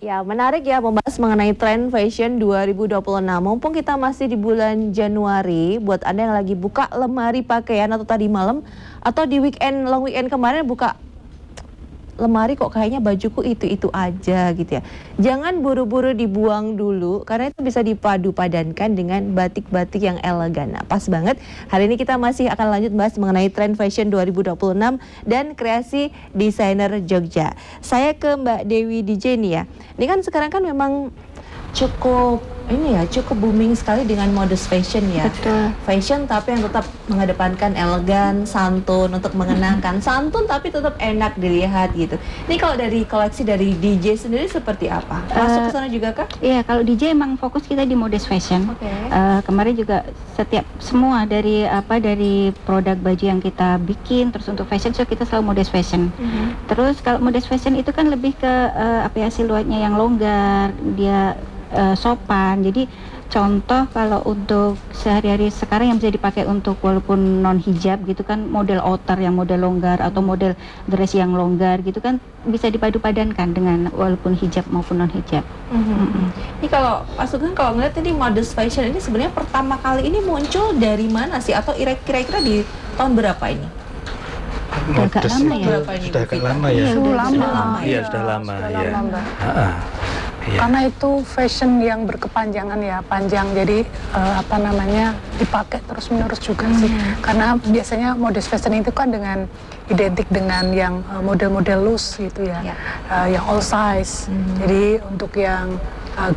Ya, menarik ya membahas mengenai tren fashion 2026. Mumpung kita masih di bulan Januari, buat Anda yang lagi buka lemari pakaian atau tadi malam atau di long weekend kemarin buka lemari kok kayaknya bajuku itu-itu aja gitu ya. Jangan buru-buru dibuang dulu karena itu bisa dipadu padankan dengan batik-batik yang elegan. Nah, pas banget hari ini kita masih akan lanjut bahas mengenai tren fashion 2026 dan kreasi desainer Jogja. Saya ke Mbak Dewi DJ nih ya. Ini kan sekarang kan memang cukup booming sekali dengan modus fashion ya. Betul. Fashion tapi yang tetap mengedepankan elegan, santun untuk mengenangkan. Santun tapi tetap enak dilihat gitu. Ini kalau dari koleksi dari DJ sendiri seperti apa? Masuk ke sana juga kah? Iya, kalau DJ emang fokus kita di modest fashion. Oke. Kemarin juga semua dari produk baju yang kita bikin, terus untuk fashion show kita selalu modest fashion. Terus kalau modest fashion itu kan lebih ke siluetnya yang longgar, dia sopan. Jadi contoh kalau untuk sehari-hari sekarang yang bisa dipakai untuk walaupun non hijab gitu kan, model outer yang model longgar atau model dress yang longgar gitu kan bisa dipadu padankan dengan walaupun hijab maupun non hijab. Ini kalau Pak Sugeng kalau ngeliat ini modest fashion ini sebenarnya pertama kali ini muncul dari mana sih atau kira-kira di tahun berapa ini? Agak lama ya. Sudah agak lama ya. Iya, Sudah lama ya. Iya. Karena itu fashion yang berkepanjangan ya, panjang, jadi dipakai terus menerus juga sih. Karena biasanya modest fashion itu kan identik dengan yang model-model loose gitu ya, yang all size. Jadi untuk yang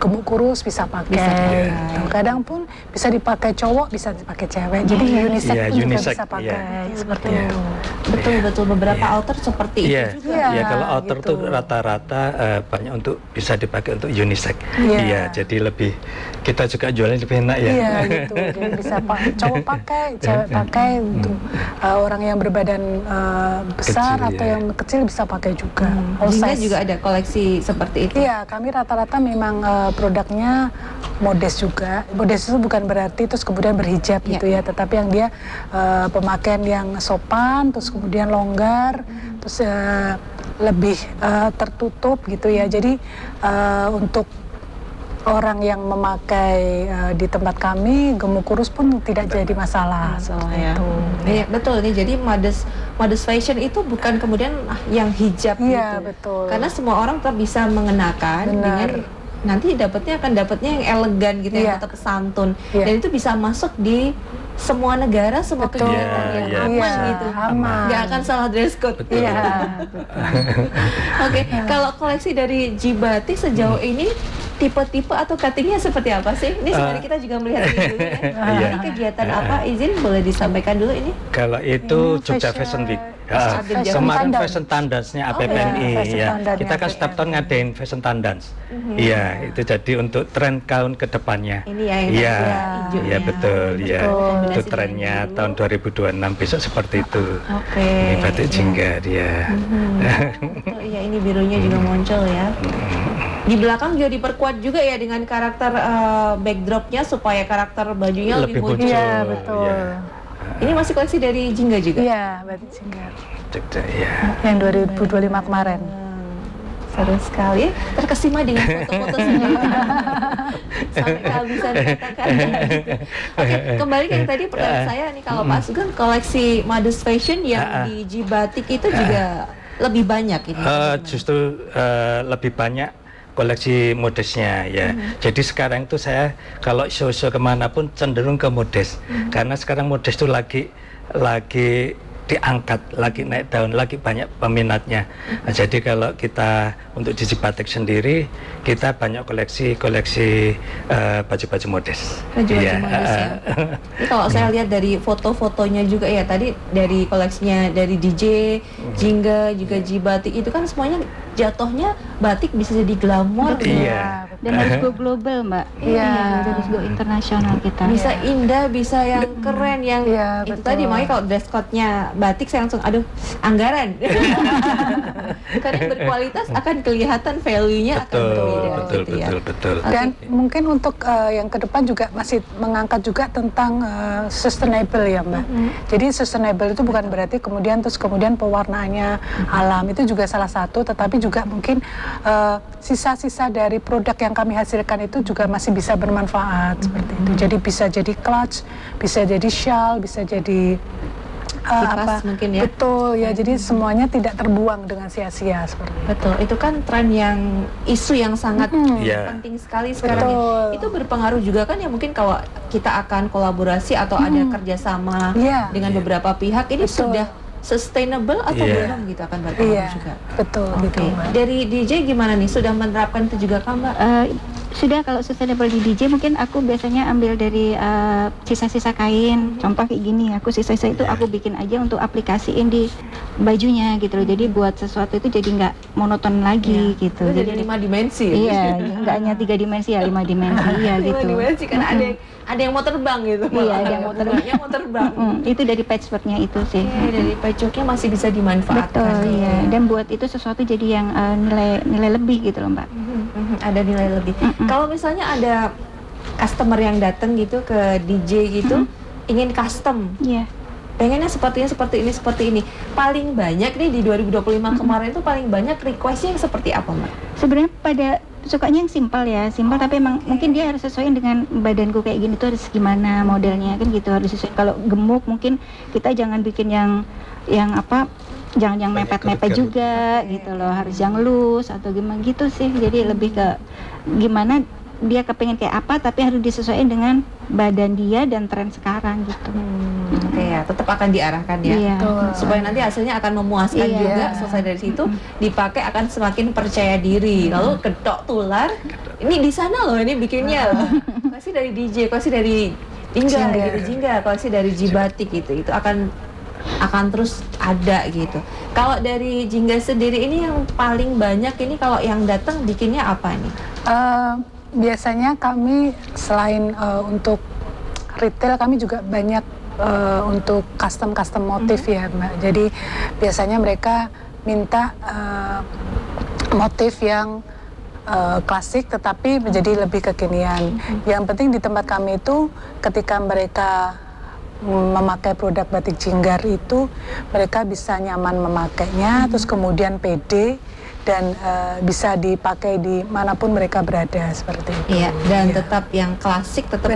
gemuk kurus bisa pakai. Kadang pun bisa dipakai cowok, bisa dipakai cewek. Jadi unisex pun juga bisa pakai seperti itu. Betul beberapa outer seperti itu juga. Iya, kalau outer tuh rata-rata banyak untuk bisa dipakai untuk unisex. Iya, jadi lebih kita juga jualnya lebih enak ya. Iya gitu. Jadi bisa cowok pakai, cewek pakai untuk orang yang berbadan besar kecil, atau yang kecil bisa pakai juga. Jingga juga ada koleksi seperti itu. Iya, kami rata-rata memang produknya modest juga. Modest itu bukan berarti terus kemudian berhijab gitu ya, tetapi yang dia pemakaian yang sopan, terus kemudian longgar, terus lebih tertutup gitu ya. Jadi untuk orang yang memakai di tempat kami gemuk kurus pun tidak jadi masalah. Iya, betul nih. Jadi modest fashion itu bukan kemudian yang hijab gitu. Betul. Karena semua orang tetap bisa mengenakan dengan nanti dapatnya yang elegan gitu, yang tetap santun. Dan itu bisa masuk di semua negara, semua kegiatan yang aman gitu. Nggak akan salah dress code. Oke, kalau koleksi dari Jibatik sejauh ini tipe-tipe atau cuttingnya seperti apa sih? Ini sebenarnya kita juga melihat ini dulu ya. Ini kegiatan apa? Izin boleh disampaikan dulu ini? Kalau itu Jogja Fashion Week. Kemarin fashion tandance-nya APPNI ya. Kita kan setiap tahun ngadain fashion tandance. Iya, itu jadi untuk tren tahun ke depannya. Ini ya yang hijau. Iya, betul ya. Itu trennya tahun 2026 besok seperti itu. Ini batik jingga dia. Iya, ini birunya juga muncul ya. Di belakang juga diperkuat juga ya dengan karakter backdropnya supaya karakter bajunya lebih muncul. Iya, betul. Ini masih koleksi dari Jingga juga? Iya, batik Jingga. Iya. Yang 2025 kemarin. Seru sekali. Terkesima dengan foto-foto sendiri. Sampai kehabisan kata-kata. Oke, kembali ke yang tadi pertanyaan saya nih, kalau Pak Sugeng koleksi modest fashion yang di Jibatik itu juga lebih banyak ini? Justru lebih banyak koleksi modesnya ya. Jadi sekarang itu saya kalau show-show kemanapun cenderung ke modest, karena sekarang modest itu lagi diangkat, lagi naik daun, lagi banyak peminatnya. Nah, jadi kalau kita untuk di Jibatik sendiri kita banyak koleksi baju-baju modest. Baju-baju modest ya. Ini kalau saya lihat dari foto-fotonya juga ya, tadi dari koleksinya dari DJ, Jingga, juga Jibatik itu kan semuanya jatuhnya batik bisa jadi glamor. Dan harus go global, Mbak. Harus go internasional kita. Bisa indah, bisa yang keren, yang itu tadi. Makanya kalau dress code-nya batik saya langsung anggaran. Karena berkualitas akan kelihatan value-nya akan berbeda. Betul. Dan mungkin untuk yang ke depan juga masih mengangkat juga tentang sustainable ya, Mbak. Jadi sustainable itu bukan berarti kemudian pewarnaannya alam, itu juga salah satu, tetapi juga juga mungkin sisa-sisa dari produk yang kami hasilkan itu juga masih bisa bermanfaat seperti itu. Jadi bisa jadi clutch, bisa jadi shawl, bisa jadi Kipas mungkin ya. Betul ya, jadi semuanya tidak terbuang dengan sia-sia seperti itu. Betul, itu kan tren yang isu yang sangat penting sekali sekarang ya. Itu berpengaruh juga kan ya, mungkin kalau kita akan kolaborasi atau ada kerjasama dengan beberapa pihak, ini sudah sustainable atau belum gitu, akan berpengaruh juga. Betul, gitu Mbak. Dari DJ gimana nih, sudah menerapkan itu juga kan Mbak? Sudah, kalau sustainable di DJ mungkin aku biasanya ambil dari sisa-sisa kain. Contoh kayak gini, aku sisa-sisa itu aku bikin aja untuk aplikasiin di bajunya gitu loh. Jadi buat sesuatu itu jadi nggak monoton lagi gitu. Itu jadi 5 dimensi. Iya, nggak hanya 3 dimensi ya, 5 dimensi ya gitu. 5 dimensi kan ada yang mau terbang gitu. Iya, ada yang mau terbang. Yang mau terbang. Itu dari patchworknya itu sih. Dari patchworknya masih bisa dimanfaatkan. Betul, iya. Dan buat itu sesuatu jadi yang nilai lebih gitu loh Mbak. Ada nilai lebih. Kalau misalnya ada customer yang datang gitu ke DJ gitu, ingin custom, pengennya seperti ini. Paling banyak nih di 2025 kemarin itu paling banyak requestnya yang seperti apa Mbak? Sebenarnya pada sukanya yang simpel tapi emang mungkin dia harus sesuaiin dengan badanku kayak gini tuh harus gimana modelnya kan gitu, harus sesuai. Kalau gemuk mungkin kita jangan bikin yang jangan yang mepet-mepet juga gitu loh, harus yang loose atau gimana gitu sih. Jadi lebih ke gimana dia kepengen kayak apa tapi harus disesuaikan dengan badan dia dan tren sekarang gitu. Oke ya, tetap akan diarahkan ya, supaya nanti hasilnya akan memuaskan juga. Selesai dari situ dipakai akan semakin percaya diri. Lalu kedok tular, ini di sana loh, ini bikinnya loh. Koleksi dari DJ, koleksi dari Jingga, koleksi dari Jibatik gitu. Itu akan terus ada gitu. Kalau dari Jingga sendiri ini yang paling banyak ini kalau yang datang bikinnya apa nih? Biasanya kami selain untuk retail, kami juga banyak untuk custom motif ya Mbak. Jadi biasanya mereka minta motif yang klasik tetapi menjadi lebih kekinian. Yang penting di tempat kami itu ketika mereka memakai produk batik Jinggar itu mereka bisa nyaman memakainya, terus kemudian pede dan bisa dipakai di manapun mereka berada seperti itu. Iya, dan tetap yang klasik tetap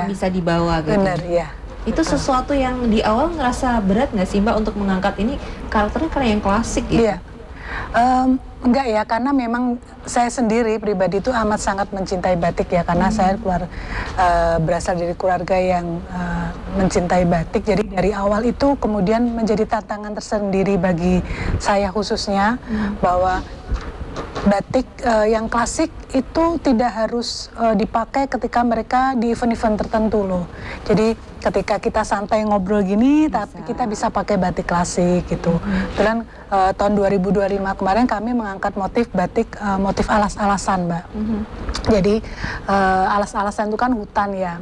bisa dibawa gitu. Bener, ya. Itu sesuatu yang di awal ngerasa berat nggak sih Mbak untuk mengangkat ini karakternya karena yang klasik gitu? Iya. Enggak ya, karena memang saya sendiri pribadi itu amat sangat mencintai batik ya, karena saya berasal dari keluarga yang mencintai batik. Jadi dari awal itu kemudian menjadi tantangan tersendiri bagi saya khususnya, bahwa batik yang klasik itu tidak harus dipakai ketika mereka di event-event tertentu loh. Jadi ketika kita santai ngobrol gini, tapi kita bisa pakai batik klasik gitu. Dan tahun 2025 kemarin kami mengangkat motif batik, motif alas-alasan Mbak. Jadi alas-alasan itu kan hutan ya,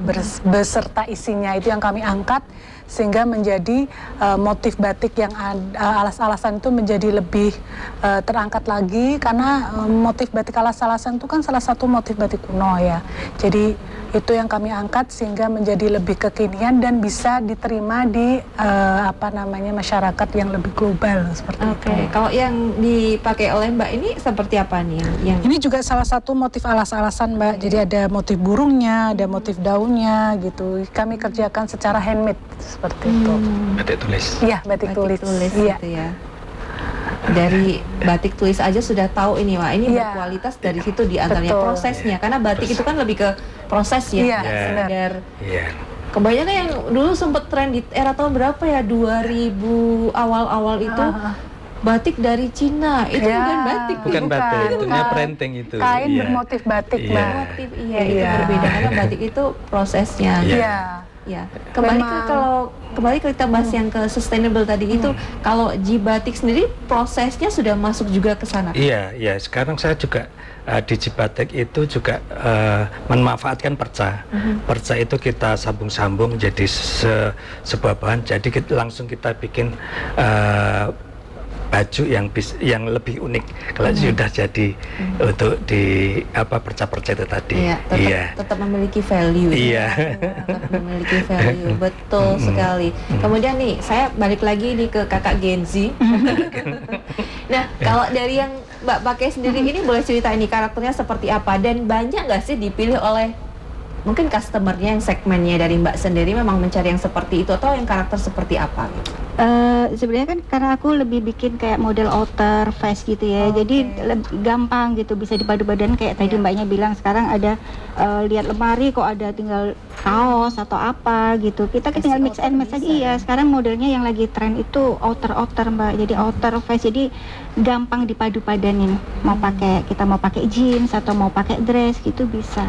beserta isinya itu yang kami angkat, sehingga menjadi motif batik yang alas-alasan itu menjadi lebih terangkat lagi, karena motif batik alas-alasan itu kan salah satu motif batik kuno ya. Jadi itu yang kami angkat sehingga menjadi lebih kekinian dan bisa diterima di masyarakat yang lebih global seperti itu. Kalau yang dipakai oleh Mbak ini seperti apa nih? Yang ini juga salah satu motif alas-alasan Mbak. Jadi ada motif burungnya, ada motif daunnya gitu. Kami kerjakan secara handmade seperti itu. Batik tulis. Iya, batik tulis. Iya. Gitu ya. Dari batik tulis aja sudah tahu ini Wak, ini berkualitas dari situ di antaranya prosesnya, karena batik itu kan lebih ke proses ya, sekedar. Kebanyakan yang dulu sempat tren di era tahun berapa ya, 2000 awal-awal itu batik dari Cina, itu bukan batik. Bukan batik, itu printing itu. Kain bermotif batik, Mbak. Itu berbeda karena batik itu prosesnya. Ya, kembali ke kita bahas yang ke sustainable tadi itu, kalau Jibatik sendiri prosesnya sudah masuk juga ke sana. Iya, sekarang saya juga di Jibatik itu juga memanfaatkan perca. Perca itu kita sambung-sambung jadi sebuah bahan, jadi langsung kita bikin baju yang lebih unik kalau sudah jadi untuk di perca-perca itu tadi. Tetap memiliki value. Tetap memiliki value, betul sekali. Kemudian nih, saya balik lagi nih ke kakak Gen Z. Nah, kalau dari yang Mbak pakai sendiri ini boleh cerita ini karakternya seperti apa dan banyak nggak sih dipilih oleh mungkin customernya yang segmennya dari Mbak sendiri memang mencari yang seperti itu atau yang karakter seperti apa gitu? Sebenarnya kan karena aku lebih bikin kayak model outer face gitu ya, jadi gampang gitu bisa dipadu-padan kayak tadi Mbaknya bilang sekarang ada lihat lemari kok ada tinggal kaos atau apa gitu, kita tinggal mix and match aja. Iya, sekarang modelnya yang lagi tren itu outer Mbak, jadi outer face, jadi gampang dipadu-padanin. Kita mau pakai jeans atau mau pakai dress gitu bisa.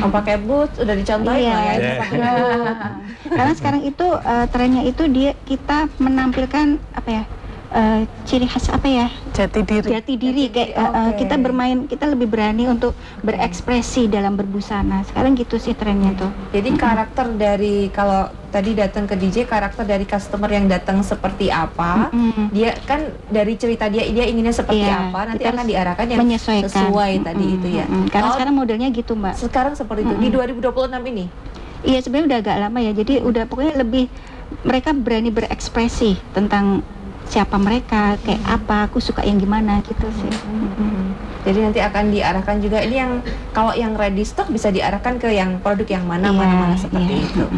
Mau pakai boots udah dicontohin lah ya. Karena sekarang itu trennya itu kita menampilkan ciri khas jati diri kayak kita bermain, kita lebih berani untuk berekspresi dalam berbusana. Sekarang gitu sih trennya tuh. Jadi karakter dari, kalau tadi datang ke DJ, karakter dari customer yang datang seperti apa, dia kan dari cerita dia inginnya seperti apa, nanti akan diarahkan yang sesuai tadi itu ya. Karena sekarang modelnya gitu Mbak. Sekarang seperti itu di 2026 ini. Iya, sebenarnya udah agak lama ya. Jadi udah pokoknya lebih mereka berani berekspresi tentang siapa mereka, kayak apa, aku suka yang gimana gitu sih. Jadi nanti akan diarahkan juga ini yang kalau yang ready stock bisa diarahkan ke yang produk yang mana seperti itu.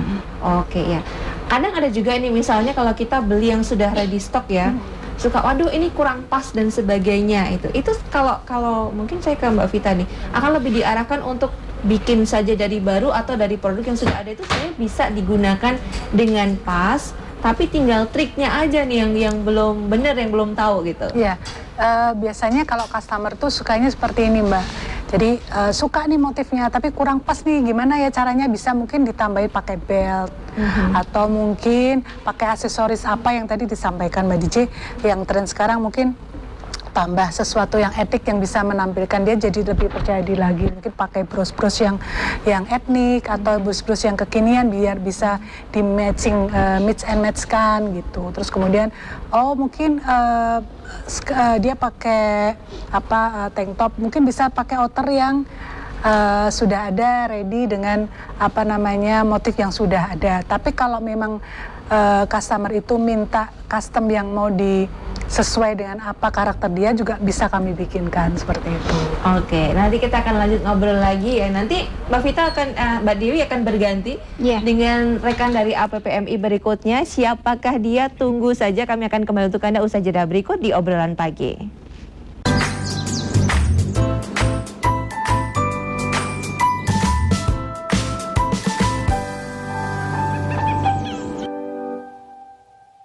Oke ya. Kadang ada juga ini misalnya kalau kita beli yang sudah ready stock ya, suka waduh ini kurang pas dan sebagainya itu kalau mungkin saya ke Mbak Vita nih akan lebih diarahkan untuk bikin saja dari baru atau dari produk yang sudah ada itu sebenarnya bisa digunakan dengan pas, tapi tinggal triknya aja nih yang belum benar, yang belum tahu gitu. Iya, biasanya kalau customer tuh sukanya seperti ini Mbak. Jadi suka nih motifnya tapi kurang pas nih, gimana ya caranya, bisa mungkin ditambahin pakai belt atau mungkin pakai aksesoris apa yang tadi disampaikan Mbak DJ, yang tren sekarang mungkin tambah sesuatu yang etik yang bisa menampilkan dia jadi lebih percaya diri lagi. Mungkin pakai bros-bros yang etnik atau bros-bros yang kekinian biar bisa di matching, mix and match kan gitu. Terus kemudian mungkin dia pakai tank top, mungkin bisa pakai outer yang sudah ada ready dengan motif yang sudah ada. Tapi kalau memang customer itu minta custom yang mau sesuai dengan apa karakter dia, juga bisa kami bikinkan seperti itu. Oke, nanti kita akan lanjut ngobrol lagi ya. Nanti Mbak Vita Mbak Dewi akan berganti dengan rekan dari APPMI berikutnya. Siapakah dia? Tunggu saja, kami akan kembali untuk Anda usai jeda berikut di Obrolan Pagi.